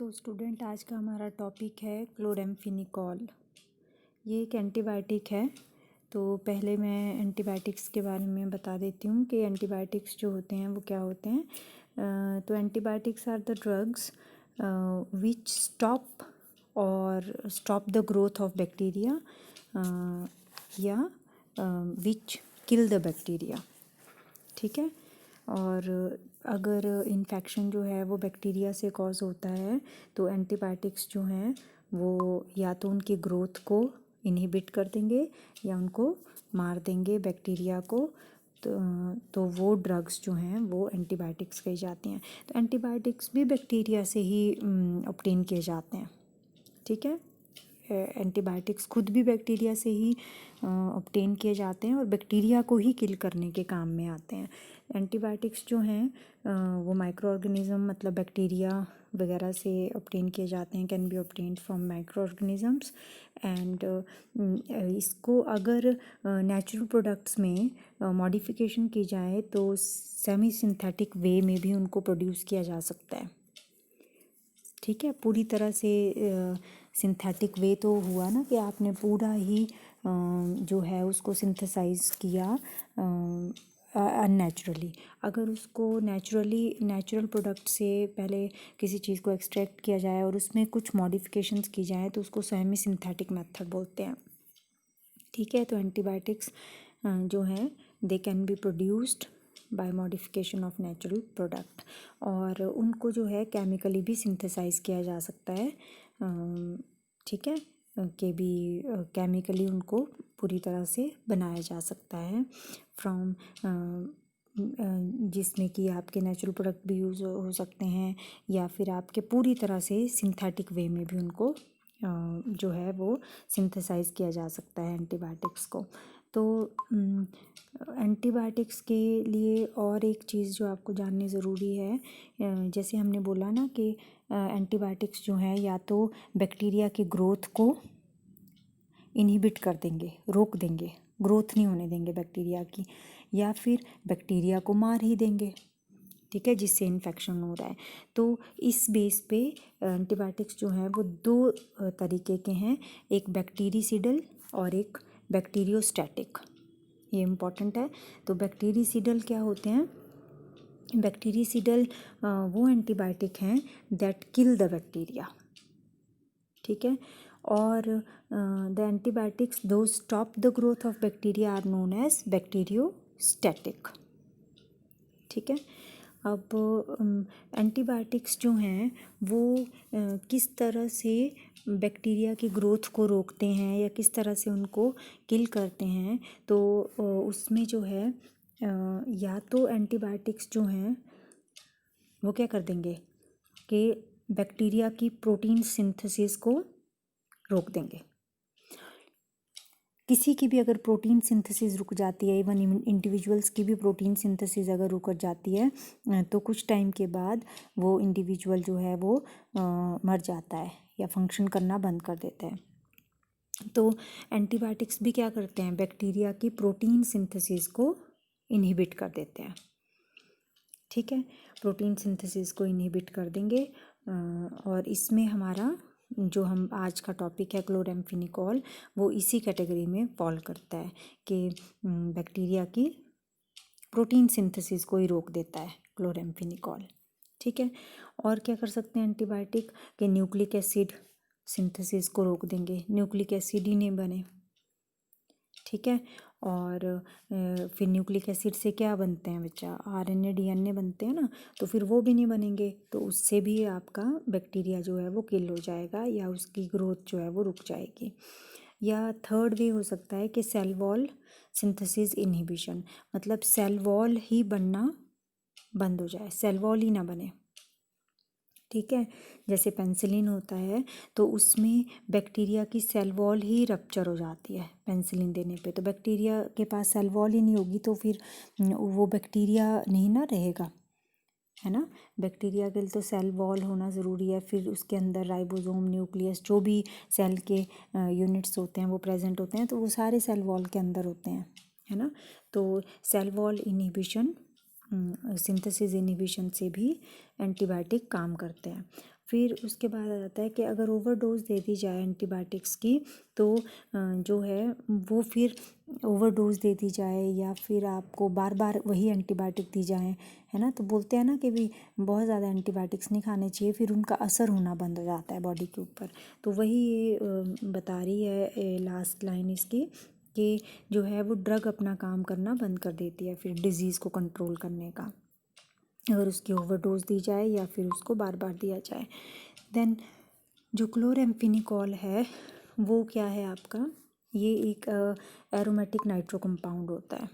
Student, आज का हमारा टॉपिक है क्लोराम्फेनिकोल। ये एक एंटीबायोटिक है। तो पहले मैं एंटीबायोटिक्स के बारे में बता देती हूँ कि एंटीबायोटिक्स जो होते हैं वो क्या होते हैं। तो antibiotics are the drugs which stop the growth of bacteria या विच किल द बैक्टीरिया। ठीक है। और अगर इन्फेक्शन जो है वो बैक्टीरिया से कॉज होता है तो एंटीबायोटिक्स जो हैं वो या तो उनकी ग्रोथ को इनहिबिट कर देंगे या उनको मार देंगे बैक्टीरिया को। तो वो ड्रग्स जो हैं वो एंटीबायोटिक्स कही जाती हैं। तो एंटीबायोटिक्स भी बैक्टीरिया से ही ऑब्टेन किए जाते हैं। ठीक है। एंटीबायोटिक्स खुद भी बैक्टीरिया से ही ऑब्टेन किए जाते हैं और बैक्टीरिया को ही किल करने के काम में आते हैं। एंटीबायोटिक्स जो हैं वो माइक्रो ऑर्गेनिज़म मतलब बैक्टीरिया वगैरह से ऑब्टेन किए जाते हैं, can be obtained from micro organisms. And इसको अगर नेचुरल प्रोडक्ट्स में मॉडिफिकेशन की जाए तो सेमी सिंथेटिक वे में भी उनको प्रोड्यूस किया जा सकता है। ठीक है। पूरी तरह से सिंथेटिक वे तो हुआ ना कि आपने पूरा ही जो है उसको सिंथेसाइज किया अननेचुरली। अगर उसको नेचुरल प्रोडक्ट से पहले किसी चीज़ को एक्सट्रैक्ट किया जाए और उसमें कुछ मॉडिफिकेशंस की जाए तो उसको सेमी सिंथेटिक मेथड बोलते हैं। ठीक है। तो एंटीबायोटिक्स जो हैं they can be produced by modification of natural product, और उनको जो है केमिकली भी सिंथेसाइज किया जा सकता है। ठीक है। कि भी केमिकली उनको पूरी तरह से बनाया जा सकता है फ्रॉम जिसमें कि आपके नेचुरल प्रोडक्ट भी यूज़ हो सकते हैं या फिर आपके पूरी तरह से सिंथेटिक वे में भी उनको जो है वो सिंथेसाइज किया जा सकता है एंटीबायोटिक्स को। तो एंटीबायोटिक्स के लिए और एक चीज़ जो आपको जाननी ज़रूरी है, जैसे हमने बोला ना कि एंटीबायोटिक्स जो हैं या तो बैक्टीरिया की ग्रोथ को इनहिबिट कर देंगे, रोक देंगे, ग्रोथ नहीं होने देंगे बैक्टीरिया की, या फिर बैक्टीरिया को मार ही देंगे। ठीक है, जिससे इन्फेक्शन हो रहा है। तो इस बेस पे एंटीबायोटिक्स जो हैं वो दो तरीके के हैं, एक बैक्टीरिसिडल और एक बैक्टीरियोस्टैटिक। ये इम्पॉर्टेंट है। तो बैक्टीरिसिडल क्या होते हैं? बैक्टीरिसिडल वो एंटीबायोटिक हैं दैट किल द बैक्टीरिया। ठीक है। और the antibiotics do stop the growth of bacteria are known as bacteriostatic. ठीक है। अब एंटीबायोटिक्स जो हैं वो किस तरह से बैक्टीरिया की ग्रोथ को रोकते हैं या किस तरह से उनको किल करते हैं, तो उसमें जो है या तो एंटीबायोटिक्स जो हैं वो क्या कर देंगे कि बैक्टीरिया की प्रोटीन सिंथेसिस को रोक देंगे। किसी की भी अगर प्रोटीन सिंथेसिस रुक जाती है, इवन इंडिविजुअल्स की भी प्रोटीन सिंथेसिस अगर रुक जाती है तो कुछ टाइम के बाद वो इंडिविजुअल जो है वो मर जाता है या फंक्शन करना बंद कर देता है। तो एंटीबायोटिक्स भी क्या करते हैं? बैक्टीरिया की प्रोटीन सिंथेसिस को इनहिबिट कर देते हैं। ठीक है। प्रोटीन सिंथेसिस को इनहिबिट कर देंगे और इसमें हमारा जो हम आज का टॉपिक है क्लोराम्फेनिकोल, वो इसी कैटेगरी में फॉल करता है कि बैक्टीरिया की प्रोटीन सिंथेसिस को ही रोक देता है क्लोराम्फेनिकोल। ठीक है। और क्या कर सकते हैं एंटीबायोटिक कि न्यूक्लिक एसिड सिंथेसिस को रोक देंगे, न्यूक्लिक एसिड ही नहीं बने। ठीक है। और फिर न्यूक्लिक एसिड से क्या बनते हैं बच्चा? आरएनए डीएनए बनते हैं ना, तो फिर वो भी नहीं बनेंगे, तो उससे भी आपका बैक्टीरिया जो है वो किल हो जाएगा या उसकी ग्रोथ जो है वो रुक जाएगी। या थर्ड वे हो सकता है कि सेल वॉल सिंथेसिस इनहिबिशन, मतलब सेल वॉल ही बनना बंद हो जाए, सेल वॉल ही ना बने। ठीक है। जैसे पेंसिलिन होता है तो उसमें बैक्टीरिया की सेल वॉल ही रप्चर हो जाती है पेंसिलिन देने पे, तो बैक्टीरिया के पास सेल वॉल ही नहीं होगी तो फिर वो बैक्टीरिया नहीं ना रहेगा, है ना। बैक्टीरिया के लिए तो सेल वॉल होना ज़रूरी है। फिर उसके अंदर राइबोसोम, न्यूक्लियस, जो भी सेल के यूनिट्स होते हैं वो प्रेजेंट होते हैं, तो वो सारे सेल वॉल के अंदर होते हैं, है ना। तो cell wall inhibition, synthesis inhibition से भी एंटीबायोटिक काम करते हैं। फिर उसके बाद आ जाता है कि अगर ओवरडोज दे दी जाए एंटीबायोटिक्स की तो जो है वो फिर ओवरडोज दे दी जाए या फिर आपको बार बार वही एंटीबायोटिक दी जाए, है ना। तो बोलते हैं ना कि भी बहुत ज़्यादा एंटीबायोटिक्स नहीं खाने चाहिए, फिर उनका असर होना बंद हो जाता है बॉडी के ऊपर। तो वही ये बता रही है लास्ट लाइन इसकी कि जो है वो ड्रग अपना काम करना बंद कर देती है फिर डिज़ीज़ को कंट्रोल करने का, अगर उसकी ओवरडोज दी जाए या फिर उसको बार बार दिया जाए। देन जो क्लोरेम्फेनिकोल है वो क्या है आपका, ये एक एरोमेटिक नाइट्रो कंपाउंड होता है।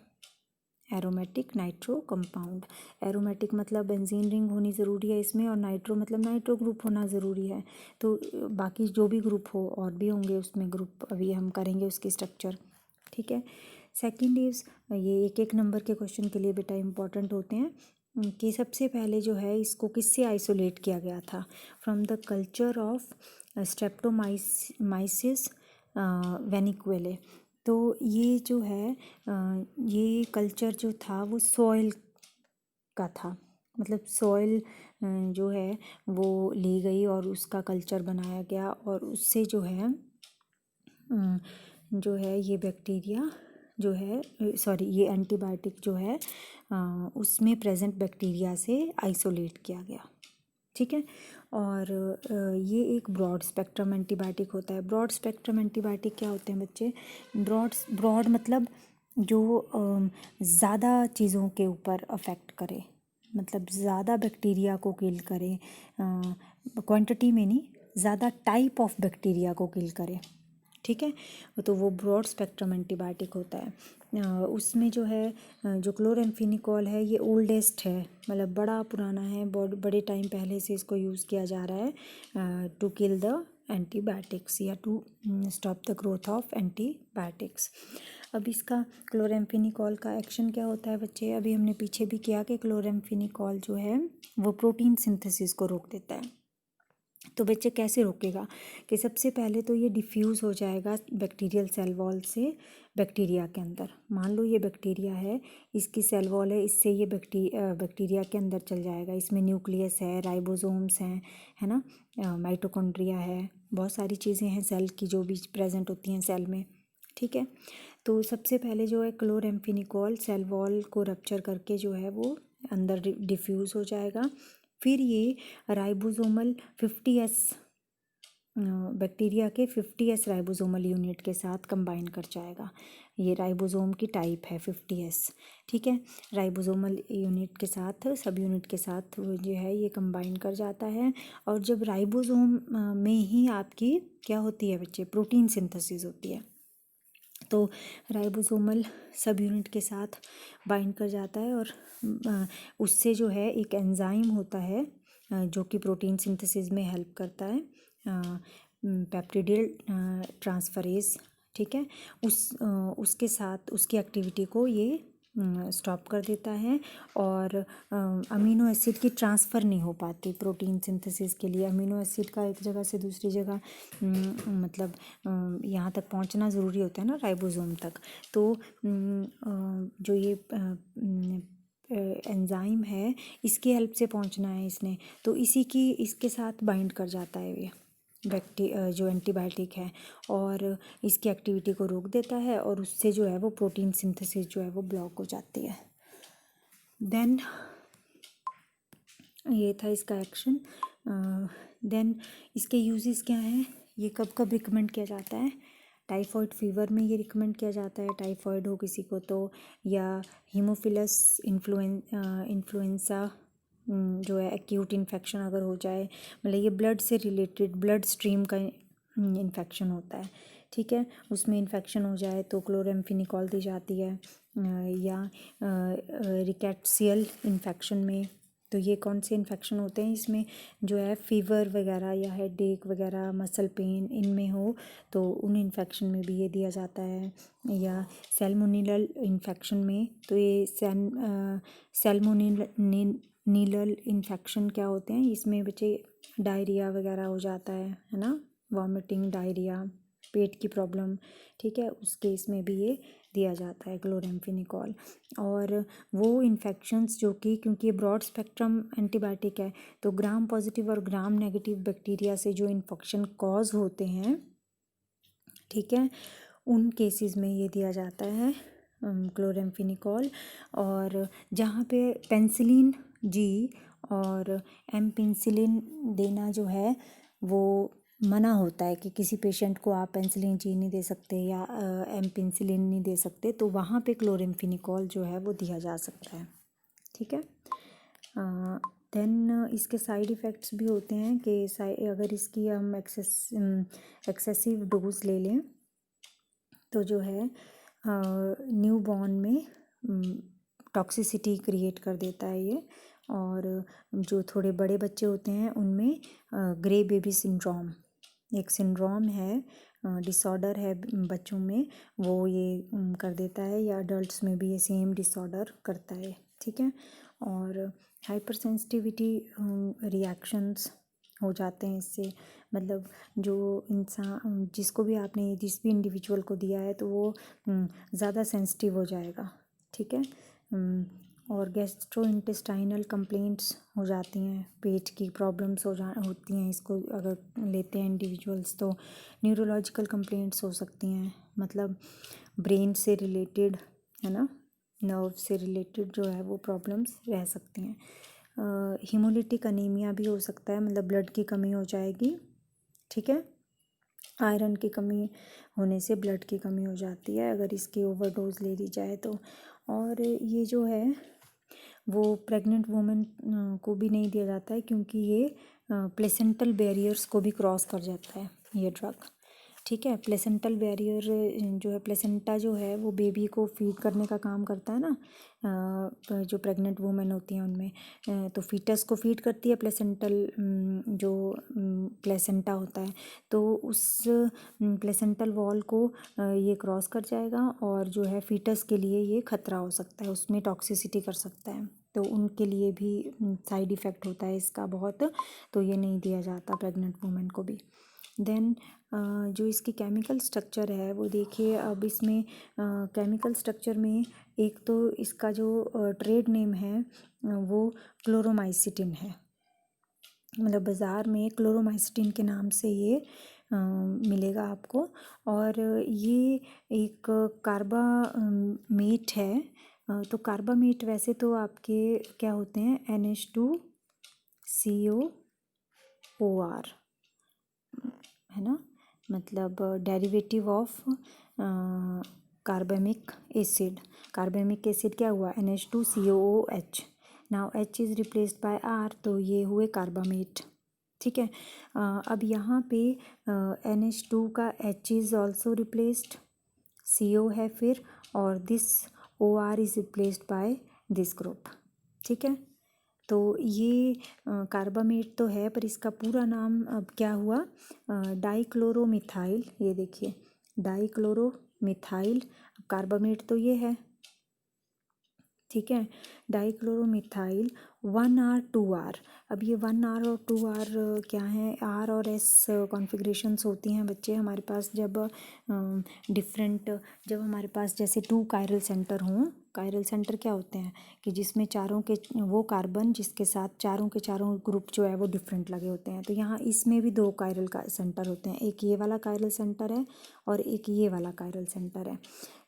एरोमेटिक नाइट्रो कंपाउंड, एरोमेटिक मतलब बेंजीन रिंग होनी ज़रूरी है इसमें, और नाइट्रो मतलब नाइट्रो ग्रुप होना ज़रूरी है। तो बाकी जो भी ग्रुप हो और भी होंगे उसमें ग्रुप, अभी हम करेंगे उसकी स्ट्रक्चर, ठीक है। सेकंड इज़, ये एक एक नंबर के क्वेश्चन के लिए बेटा इंपॉर्टेंट होते हैं कि सबसे पहले जो है इसको किससे आइसोलेट किया गया था, from the culture of Streptomyces venezuelae. तो ये जो है ये कल्चर जो था वो सॉइल का था, मतलब सॉइल जो है वो ली गई और उसका कल्चर बनाया गया, और उससे जो है ये बैक्टीरिया जो है, सॉरी ये एंटीबायोटिक जो है उसमें प्रेजेंट बैक्टीरिया से आइसोलेट किया गया, ठीक है। और ये एक ब्रॉड स्पेक्ट्रम एंटीबायोटिक होता है। ब्रॉड स्पेक्ट्रम एंटीबायोटिक क्या होते हैं बच्चे, ब्रॉड मतलब जो ज़्यादा चीज़ों के ऊपर अफेक्ट करे, मतलब ज़्यादा बैक्टीरिया को किल करे, क्वांटिटी में नहीं, ज़्यादा टाइप ऑफ बैक्टीरिया को किल करे, ठीक है। तो वो ब्रॉड स्पेक्ट्रम एंटीबायोटिक होता है। उसमें जो है जो क्लोरेम्फेनिकोल है ये ओल्डेस्ट है, मतलब बड़ा पुराना है, बड़े टाइम पहले से इसको यूज़ किया जा रहा है टू किल द एंटीबायोटिक्स या to stop the growth of antibiotics. अब इसका क्लोरेम्फेनिकोल का एक्शन क्या होता है बच्चे, अभी हमने पीछे भी किया कि क्लोरेम्फेनिकोल जो है वो प्रोटीन सिंथेसिस को रोक देता है। तो बच्चे कैसे रोकेगा कि सबसे पहले तो ये डिफ्यूज़ हो जाएगा बैक्टीरियल सेल वॉल से बैक्टीरिया के अंदर। मान लो ये बैक्टीरिया है, इसकी सेल वॉल है, इससे ये बैक्टीरिया के अंदर चल जाएगा। इसमें न्यूक्लियस है, राइबोसोम्स हैं, है ना, माइटोकॉन्ड्रिया है, बहुत सारी चीज़ें हैं सेल की जो भी प्रेजेंट होती हैं सेल में, ठीक है। तो सबसे पहले जो है क्लोरेम्फेनिकोल सेल वॉल को रप्चर करके जो है वो अंदर डिफ्यूज़ हो जाएगा। फिर ये राइबोसोमल 50S बैक्टीरिया के 50S राइबोसोमल यूनिट के साथ कंबाइन कर जाएगा। ये राइबोसोम की टाइप है 50S, ठीक है। राइबोसोमल यूनिट के साथ, सब यूनिट के साथ वो जो है ये कंबाइन कर जाता है। और जब राइबोसोम में ही आपकी क्या होती है बच्चे, प्रोटीन सिंथेसिस होती है। तो राइबोसोमल सब यूनिट के साथ बाइंड कर जाता है, और उससे जो है एक एंजाइम होता है जो कि प्रोटीन सिंथेसिस में हेल्प करता है, पेप्टिडिल ट्रांसफरेज, ठीक है। उसके साथ उसकी एक्टिविटी को ये स्टॉप कर देता है, और अमीनो एसिड की ट्रांसफ़र नहीं हो पाती प्रोटीन सिंथेसिस के लिए। अमीनो एसिड का एक जगह से दूसरी जगह मतलब यहाँ तक पहुँचना ज़रूरी होता है ना, राइबोसोम तक। तो जो ये एंजाइम है इसकी हेल्प से पहुँचना है इसने, तो इसके साथ बाइंड कर जाता है ये जो एंटीबायोटिक है, और इसकी एक्टिविटी को रोक देता है, और उससे जो है वो प्रोटीन सिंथेसिस जो है वो ब्लॉक हो जाती है। देन ये था इसका एक्शन। देन इसके यूजेस क्या हैं, ये कब कब रिकमेंड किया जाता है, टाइफॉइड फीवर में ये रिकमेंड किया जाता है, टाइफॉइड हो किसी को तो, या हीमोफिलस इन्फ्लुएंसा जो है एक्यूट इन्फेक्शन अगर हो जाए, मतलब ये ब्लड से रिलेटेड, ब्लड स्ट्रीम का इन्फेक्शन होता है, ठीक है। उसमें इन्फेक्शन हो जाए तो क्लोरेम्फेनिकोल दी जाती है, या रिकेट्सियल इन्फेक्शन में। तो ये कौन से इन्फेक्शन होते हैं, इसमें जो है फीवर वगैरह या हेडेक वगैरह, मसल पेन इनमें हो तो उन इन्फेक्शन में भी ये दिया जाता है। या सैल्मोनेलल इन्फेक्शन में, तो ये सैल्मोनेलल इन्फेक्शन क्या होते हैं, इसमें बच्चे डायरिया वगैरह हो जाता है ना, वॉमिटिंग, डायरिया, पेट की प्रॉब्लम, ठीक है, उस केस में भी ये दिया जाता है क्लोराम्फेनिकोल। और वो इन्फेक्शंस जो कि, क्योंकि ये ब्रॉड स्पेक्ट्रम एंटीबायोटिक है, तो ग्राम पॉजिटिव और ग्राम नेगेटिव बैक्टीरिया से जो इन्फेक्शन कॉज होते हैं, ठीक है, उन केसेस में ये दिया जाता है क्लोराम्फेनिकोल। और जहाँ पे पेंसिलिन जी और एमपेंसिलिन देना जो है वो मना होता है कि किसी पेशेंट को आप पेंसिलिन जी नहीं दे सकते या एमपेंसिलिन नहीं दे सकते, तो वहाँ पे क्लोराम्फेनिकोल जो है वो दिया जा सकता है, ठीक है। देन इसके साइड इफ़ेक्ट्स भी होते हैं कि अगर इसकी हम एक्सेसिव डोज ले लें तो जो है न्यू बॉर्न में टॉक्सिसिटी क्रिएट कर देता है ये। और जो थोड़े बड़े बच्चे होते हैं उनमें ग्रे बेबी सिंड्रोम एक सिंड्रोम है, डिसऑर्डर है बच्चों में, वो ये कर देता है, या अडल्ट्स में भी ये सेम डिसऑर्डर करता है, ठीक है। और हाइपर सेंसिटिविटी रिएक्शंस हो जाते हैं इससे, मतलब जो इंसान जिसको भी आपने जिस भी इंडिविजुअल को दिया है तो वो ज़्यादा सेंसिटिव हो जाएगा, ठीक है। और गैस्ट्रो इंटेस्टाइनल कंप्लेंट्स हो जाती हैं, पेट की प्रॉब्लम्स होती हैं इसको अगर लेते हैं इंडिविजुअल्स। तो न्यूरोलॉजिकल कंप्लेंट्स हो सकती हैं, मतलब ब्रेन से रिलेटेड, है ना, नर्व से रिलेटेड जो है वो प्रॉब्लम्स रह सकती हैं। हीमोलिटिक अनीमिया भी हो सकता है, मतलब ब्लड की कमी हो जाएगी, ठीक है। आयरन की कमी होने से ब्लड की कमी हो जाती है अगर इसकी ओवरडोज ले ली जाए तो। और ये जो है वो प्रेग्नेंट वुमेन को भी नहीं दिया जाता है, क्योंकि ये प्लेसेंटल बैरियर्स को भी क्रॉस कर जाता है ये ड्रग, ठीक है। प्लेसेंटल बैरियर जो है, प्लेसेंटा जो है वो बेबी को फीड करने का काम करता है ना, जो प्रेग्नेंट वुमेन होती हैं उनमें, तो फीटस को फीड करती है प्लेसेंटल जो प्लेसेंटा होता है, तो उस प्लेसेंटल वॉल को ये क्रॉस कर जाएगा और जो है फीटस के लिए ये खतरा हो सकता है, उसमें टॉक्सिसिटी कर सकता है, तो उनके लिए भी साइड इफ़ेक्ट होता है इसका बहुत, तो ये नहीं दिया जाता प्रेग्नेंट वुमेन को भी। देन जो इसकी केमिकल स्ट्रक्चर है वो देखिए, अब इसमें केमिकल स्ट्रक्चर में एक तो इसका जो ट्रेड नेम है वो क्लोरोमाइसिटिन है, मतलब बाज़ार में क्लोरोमाइसिटिन के नाम से ये मिलेगा आपको। और ये एक कार्बामेट है, तो कार्बामेट वैसे तो आपके क्या होते हैं, NH2COOR, है ना, मतलब डेरिवेटिव ऑफ कार्बेमिक एसिड। कार्बेमिक एसिड क्या हुआ, NH2COOH, now H is replaced bye R, तो ये हुए कार्बामेट, ठीक है। अब यहाँ पे NH2 का H is also replaced, CO है फिर, और this OR is replaced by this group, ठीक है। तो ये कार्बामेट तो है, पर इसका पूरा नाम अब क्या हुआ, डाइक्लोरोमिथाइल, ये देखिए डाइक्लोरोमिथाइल, कार्बामेट तो ये है, ठीक है, डाइक्लोरोमिथाइल 1R 2R। अब ये 1R और 2R क्या है, R और S कॉन्फ़िगरेशंस होती हैं बच्चे हमारे पास जब जब हमारे पास जैसे 2 कायरल सेंटर हों। कायरल सेंटर क्या होते हैं कि जिसमें चारों के वो कार्बन जिसके साथ चारों के चारों ग्रुप जो है वो डिफरेंट लगे होते हैं, तो यहाँ इसमें भी 2 कायरल का सेंटर होते हैं, एक ये वाला कायरल सेंटर है और एक ये वाला कायरल सेंटर है।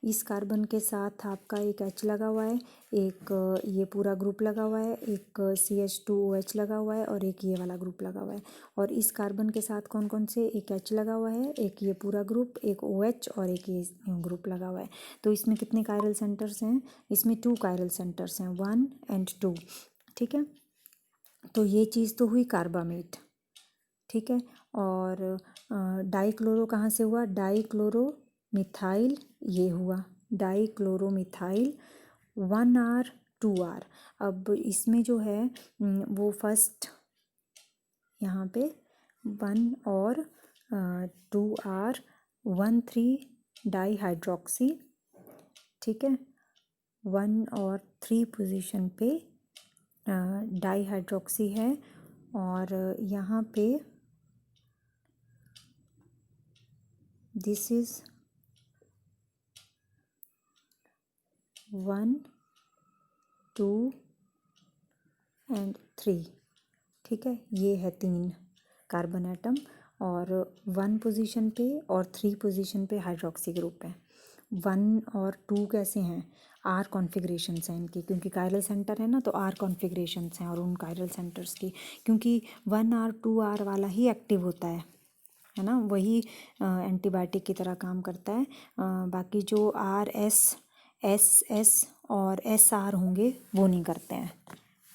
इस कार्बन के साथ आपका एक H लगा हुआ है, एक ये पूरा ग्रुप लगा हुआ है, एक CH2OH लगा हुआ है और एक ये वाला ग्रुप लगा हुआ है। और इस कार्बन के साथ कौन कौन से, एक H लगा हुआ है, एक ये पूरा ग्रुप, एक OH और एक ये ग्रुप लगा हुआ है। तो इसमें कितने कायरल सेंटर्स हैं, इसमें 2 कायरल सेंटर्स हैं, 1 और 2, ठीक है। तो ये चीज़ तो हुई कार्बामेट, ठीक है। और डाइक्लोरो कहाँ से हुआ, डाइक्लोरोमिथाइल, ये हुआ डाइक्लोरोमिथाइल 1R 2R। अब इसमें जो है वो फर्स्ट यहाँ पे 1 और 2R 1,3 डाईहाइड्रोक्सी, ठीक है, 1 और 3 पोजीशन पे डाईहाइड्रोक्सी है। और यहाँ पे दिस इज 1 2 एंड 3। ठीक है, ये है 3 कार्बन एटम और 1 पोजीशन पे और 3 पोजीशन पे हाइड्रोक्सी ग्रुप है। 1 और 2 कैसे हैं, आर कॉन्फ़िगरेशंस हैं इनकी, क्योंकि कायरल सेंटर है ना, तो आर कॉन्फ़िगरेशंस हैं और उन कायरल सेंटर्स की, क्योंकि 1R 2R वाला ही एक्टिव होता है ना, वही एंटीबायोटिक की तरह काम करता है। बाकी जो RS SS और SR होंगे वो नहीं करते हैं।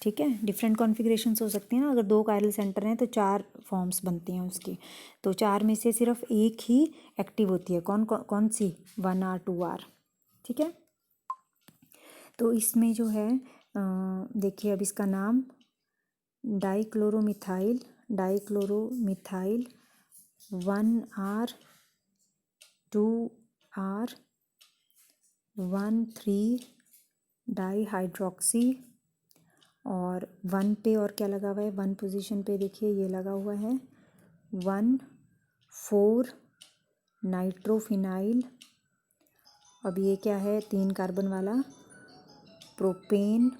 ठीक है, डिफरेंट कॉन्फ़िगरेशंस हो सकती हैं ना, अगर 2 कायरल सेंटर हैं तो 4 फॉर्म्स बनती हैं उसकी, तो 4 में से सिर्फ एक ही एक्टिव होती है। कौन सी, 1R 2R। ठीक है, तो इसमें जो है देखिए, अब इसका नाम डाइक्लोरोमिथाइल 1R 2R 1,3 डाईहाइड्रोक्सी, और 1 पे और क्या लगा हुआ है, 1 पोजीशन पे देखिए ये लगा हुआ है 1,4 नाइट्रोफिनाइल। अब ये क्या है, 3 कार्बन वाला प्रोपेन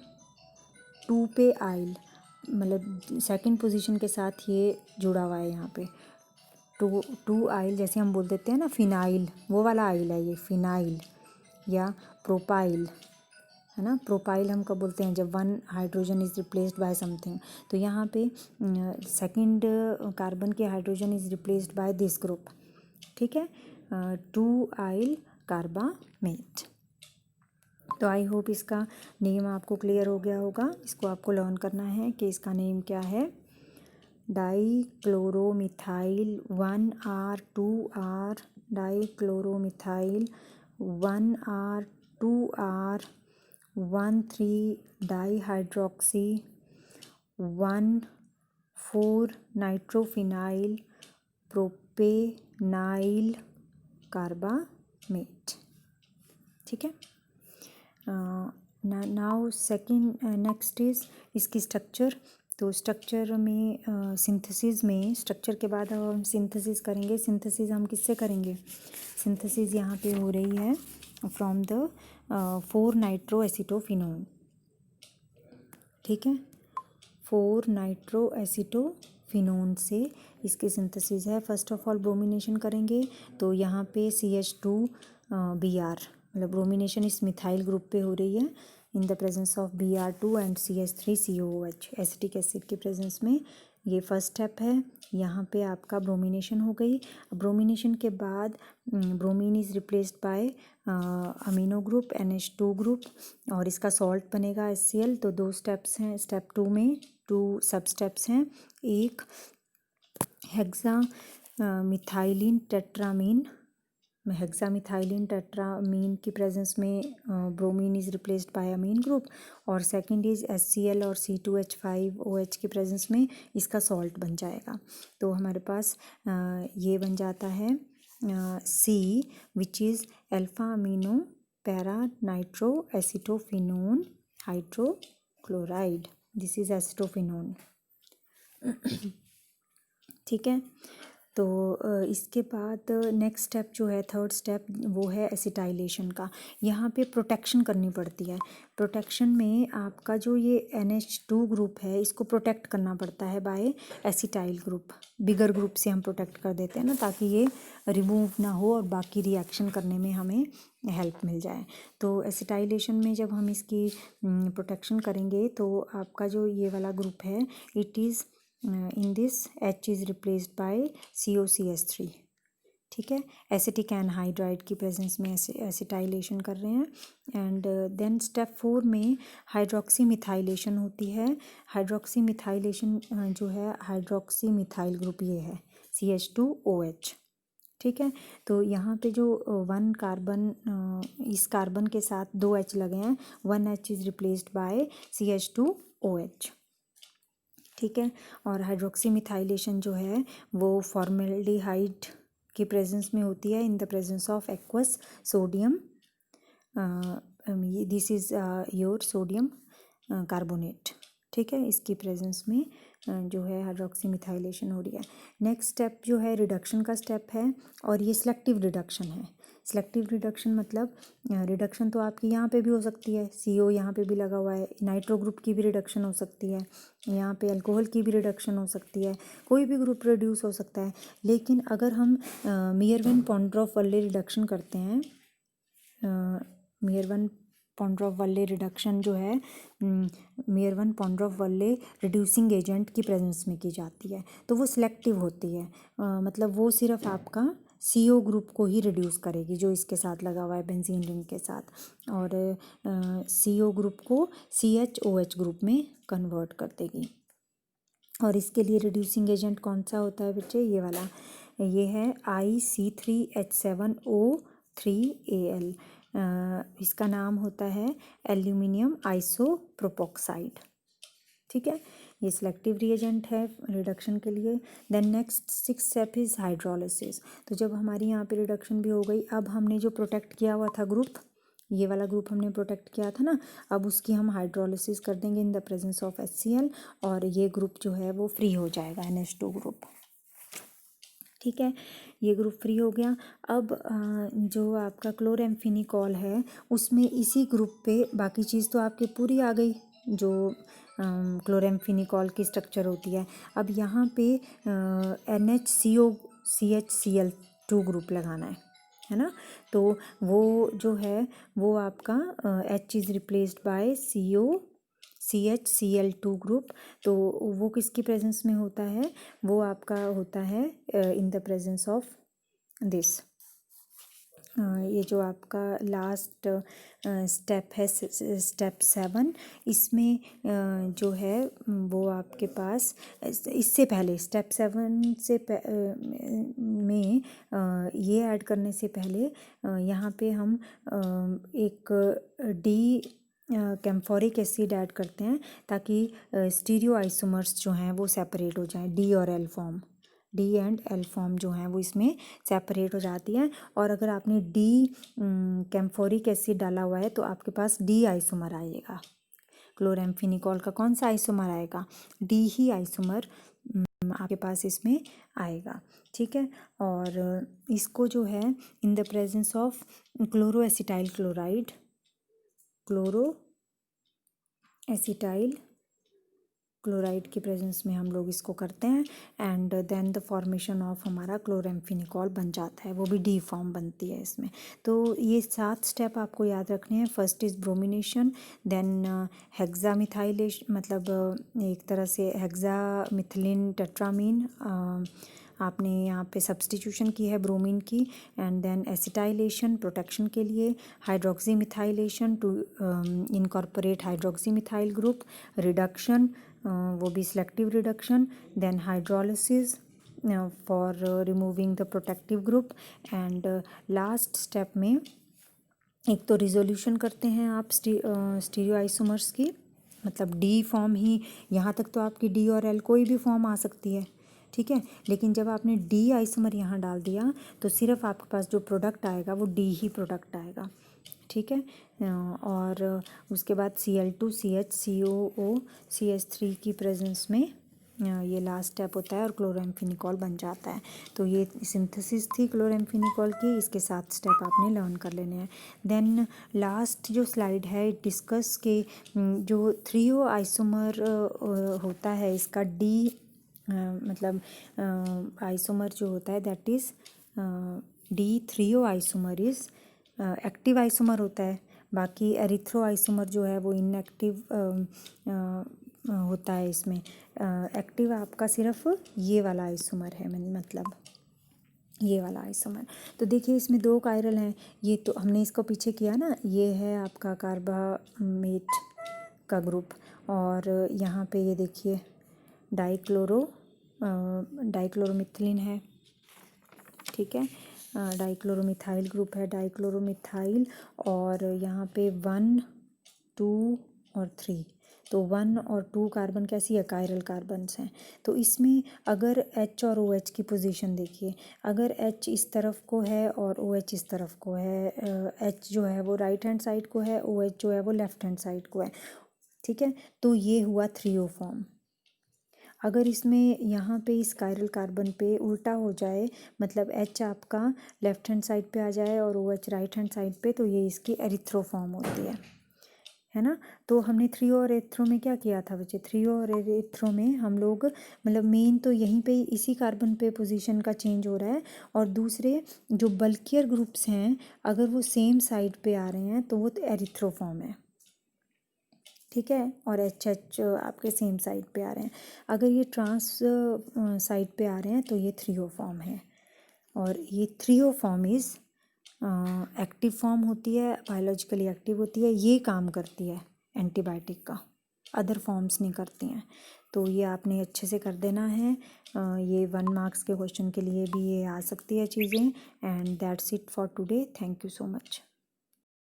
2 पे आइल, मतलब सेकंड पोजीशन के साथ ये जुड़ा हुआ है यहाँ पे 2 आइल, जैसे हम बोल देते हैं ना फिनाइल, वो वाला आइल है ये, फिनाइल या प्रोपाइल, है ना। प्रोपाइल हम कब बोलते हैं, जब 1 hydrogen is replaced bye something, तो यहाँ पे सेकंड कार्बन के hydrogen is replaced by this group. ठीक है, 2 आइल कार्बामेट। तो आई होप इसका नेम आपको क्लियर हो गया होगा। इसको आपको लर्न करना है कि इसका नेम क्या है, dichloromethyl 1R 2R, dichloromethyl 1R 2R 1,3 dihydroxy 1,4 nitrophenyl propanyl carbamate. ठीक है, नाउ सेकंड नेक्स्ट इज़ इसकी स्ट्रक्चर। तो स्ट्रक्चर में सिंथेसिस में, स्ट्रक्चर के बाद हम सिंथेसिस करेंगे। सिंथेसिस हम किससे करेंगे, सिंथेसिस यहाँ पे हो रही है फ्रॉम द 4 नाइट्रोएसिटोफिनोन। ठीक है, 4 नाइट्रोएसिटोफिनोन से इसकी सिंथेसिस है। फर्स्ट ऑफ ऑल ब्रोमिनेशन करेंगे, तो यहाँ पे CH2Br, मतलब ब्रोमिनेशन इस मिथाइल ग्रुप पे हो रही है in the presence of Br2 and CH3COOH, acetic acid के प्रेजेंस में। ये फर्स्ट स्टेप है, यहाँ पे आपका ब्रोमिनेशन हो गई। ब्रोमिनेशन के बाद bromine is replaced bye amino group NH2 group, और इसका सॉल्ट बनेगा HCl। तो 2 स्टेप्स हैं, स्टेप 2 में 2 सब स्टेप्स हैं। एक हेक्सा मिथाइलिन टेट्रामीन की प्रेजेंस में bromine is replaced by amine group, और सेकंड इज़ HCl और C2H5OH की प्रेजेंस में इसका सॉल्ट बन जाएगा। तो हमारे पास ये बन जाता है C, which is alpha amino para nitro acetophenone hydrochloride, this is acetophenone. ठीक है, तो इसके बाद नेक्स्ट स्टेप जो है, थर्ड स्टेप, वो है एसिटाइलेशन का। यहाँ पे प्रोटेक्शन करनी पड़ती है। प्रोटेक्शन में आपका जो ये NH2 ग्रुप है, इसको प्रोटेक्ट करना पड़ता है by acetyl group. Bigger group से हम प्रोटेक्ट कर देते हैं ना, ताकि ये रिमूव ना हो और बाकी रिएक्शन करने में हमें हेल्प मिल जाए। तो एसिटाइलेशन में जब हम इसकी प्रोटेक्शन करेंगे, तो आपका जो ये वाला ग्रुप है, it is in this H is replaced by COCH3। ठीक है, एसिटिक एनहाइड्राइड की प्रेजेंस में एसिटाइलेशन कर रहे हैं। एंड देन स्टेप 4 में हाइड्रोक्सी मिथाइलेशन होती है। हाइड्रोक्सी मिथाइलेशन जो है, हाइड्रोक्सी मिथाइल ग्रुप ये है CH2OH। ठीक है, तो यहाँ पे जो 1 कार्बन, इस कार्बन के साथ 2 H लगे हैं, 1 H is replaced bye CH2OH। ठीक है, और हाइड्रोक्सी मिथाइलेशन जो है वो फॉर्मेल्डिहाइड की प्रेजेंस में होती है in the presence of aqueous sodium, this is your sodium carbonate. ठीक है, इसकी प्रेजेंस में जो है हाइड्रोक्सी मिथाइलेशन हो रही है। नेक्स्ट स्टेप जो है रिडक्शन का स्टेप है और ये सिलेक्टिव रिडक्शन है। सिलेक्टिव रिडक्शन मतलब रिडक्शन तो आपकी यहाँ पे भी हो सकती है, CO यहाँ पे भी लगा हुआ है, नाइट्रो ग्रुप की भी रिडक्शन हो सकती है, यहाँ पे अल्कोहल की भी रिडक्शन हो सकती है, कोई भी ग्रुप रिड्यूस हो सकता है। लेकिन अगर हम मियरवन पॉन्ड्रोफ वाले रिडक्शन करते हैं, मियरवन पॉन्ड्रोफ वाले रिडक्शन जो है मियरवन पॉन्ड्रोफ वाले रिड्यूसिंग एजेंट की प्रेजेंस में की जाती है, तो वो सिलेक्टिव होती है। मतलब वो सिर्फ आपका CO ग्रुप को ही रिड्यूस करेगी जो इसके साथ लगा हुआ है बेंजीन रिंग के साथ, और CO ग्रुप को CHOH ग्रुप में कन्वर्ट कर देगी। और इसके लिए रिड्यूसिंग एजेंट कौन सा होता है बच्चे? ये वाला, ये है IC3H7O3Al। इसका नाम होता है एल्यूमिनियम आइसोप्रोपोक्साइड। ठीक है, ये सिलेक्टिव रिएजेंट है रिडक्शन के लिए। Then next 6 step is hydrolysis. तो जब हमारी यहाँ पे रिडक्शन भी हो गई, अब हमने जो प्रोटेक्ट किया हुआ था ग्रुप, ये वाला ग्रुप हमने प्रोटेक्ट किया था ना, अब उसकी हम हाइड्रोलिसिस कर देंगे इन द प्रेजेंस ऑफ HCl, और ये ग्रुप जो है वो फ्री हो जाएगा, NH2 ग्रुप। ठीक है, ये ग्रुप फ्री हो गया। अब जो आपका क्लोरेम्फेनिकॉल है उसमें इसी ग्रुप पे बाकी चीज़ तो आपकी पूरी आ गई, जो क्लोरेम्फेनिकॉल की स्ट्रक्चर होती है। अब यहाँ पे NHCOCHCl2 ग्रुप लगाना है ना। तो वो जो है वो आपका H is replaced bye COCHCl2 group. तो वो किसकी प्रेजेंस में होता है? वो आपका होता है in the presence of this. ये जो आपका लास्ट स्टेप है, स्टेप 7, इसमें जो है वो आपके पास इससे पहले स्टेप 7 से में ये ऐड करने से पहले यहाँ पे हम एक डी कैम्फोरिक एसिड ऐड करते हैं ताकि स्टीरियो आइसोमर्स जो हैं वो सेपरेट हो जाएं, D और L form, D and L form जो हैं वो इसमें सेपरेट हो जाती है। और अगर आपने D कैम्फोरिक एसिड डाला हुआ है तो आपके पास D आइसोमर आएगा। क्लोरेम्फेनिकॉल का कौन सा आइसोमर आएगा? D ही आइसोमर आपके पास इसमें आएगा। ठीक है, और इसको जो है in the presence of chloro acetyl chloride, chloro acetyl chloride की प्रेजेंस में हम लोग इसको करते हैं, and then the formation of हमारा क्लोरेम्फेनिकॉल बन जाता है, वो भी D फॉर्म बनती है इसमें। तो ये 7 स्टेप आपको याद रखने हैं। फर्स्ट इज़ ब्रोमिनेशन, देन हेक्सामिथाइलेशन, मतलब एक तरह से हेक्सामिथिलिन टेट्रामीन आपने यहाँ पे सब्सटीट्यूशन की है ब्रोमीन की, एंड देन एसिटाइलेशन प्रोटेक्शन के लिए, hydroxy methylation to incorporate hydroxy methyl group, reduction वो भी selective reduction, then hydrolysis for removing the protective group, and last step में एक तो रिजोल्यूशन करते हैं आप स्टीरियो आइसोमर्स की, मतलब D फॉर्म ही, यहाँ तक तो आपकी D और L कोई भी फॉर्म आ सकती है, ठीक है, लेकिन जब आपने D आइसोमर यहाँ डाल दिया तो सिर्फ आपके पास जो प्रोडक्ट आएगा वो D ही प्रोडक्ट आएगा। ठीक है, और उसके बाद Cl2 CH COO CH3 की प्रेजेंस में ये लास्ट स्टेप होता है और क्लोरेम्फेनिकॉल बन जाता है। तो ये सिंथेसिस थी क्लोरेम्फेनिकॉल की, इसके 7 स्टेप आपने लर्न कर लेने हैं। देन लास्ट जो स्लाइड है डिस्कस के जो 3O आइसोमर होता है इसका D मतलब आइसोमर जो होता है that is D3O isomer is active isomer होता है, बाकी एरिथ्रो आइसोमर जो है वो इनएक्टिव होता है। इसमें एक्टिव आपका सिर्फ ये वाला आइसोमर है, मतलब ये वाला आइसोमर। तो देखिए इसमें 2 कायरल हैं, ये तो हमने इसको पीछे किया ना, ये है आपका कार्बामेट का ग्रुप, और यहाँ पे ये देखिए डाइक्लोरोमिथिलिन है, ठीक है, डाइक्लोरोमिथाइल ग्रुप है, डाइक्लोरोमिथाइल, और यहाँ पे 1 2 और 3, तो 1 और 2 कार्बन कैसी है? कायरल कार्बन्स हैं। तो इसमें अगर H और OH की पोजीशन देखिए, अगर H इस तरफ को है और OH इस तरफ को है, H जो है वो राइट हैंड साइड को है, OH जो है वो लेफ्ट हैंड साइड को है, ठीक है, तो ये हुआ 3O फॉर्म। अगर इसमें यहाँ पे इस कायरल कार्बन पे उल्टा हो जाए, मतलब H आपका लेफ्ट हैंड साइड पे आ जाए और OH राइट हैंड साइड पे, तो ये इसकी एरिथ्रो फॉर्म होती है ना। तो हमने थ्रियो और एरिथ्रो में क्या किया था बच्चे, थ्रियो और एरिथ्रो में हम लोग मतलब मेन तो यहीं पे इसी कार्बन पे पोजीशन का चेंज हो रहा है, और दूसरे जो बल्कियर ग्रुप्स हैं अगर वो सेम साइड पे आ रहे हैं तो वो एरिथ्रो फॉर्म है, ठीक है। और HH आपके सेम साइड पे आ रहे हैं। अगर ये ट्रांस साइड पे आ रहे हैं तो ये थ्रियो फॉर्म है। और ये threo form is active form होती है, बायोलॉजिकली एक्टिव होती है, ये काम करती है एंटीबायोटिक का, अदर फॉर्म्स नहीं करती हैं। तो ये आपने अच्छे से कर देना है। ये 1 मार्क्स के क्वेश्चन के लिए भी ये आ सकती है चीज़ें। And that's it for today. Thank you so much.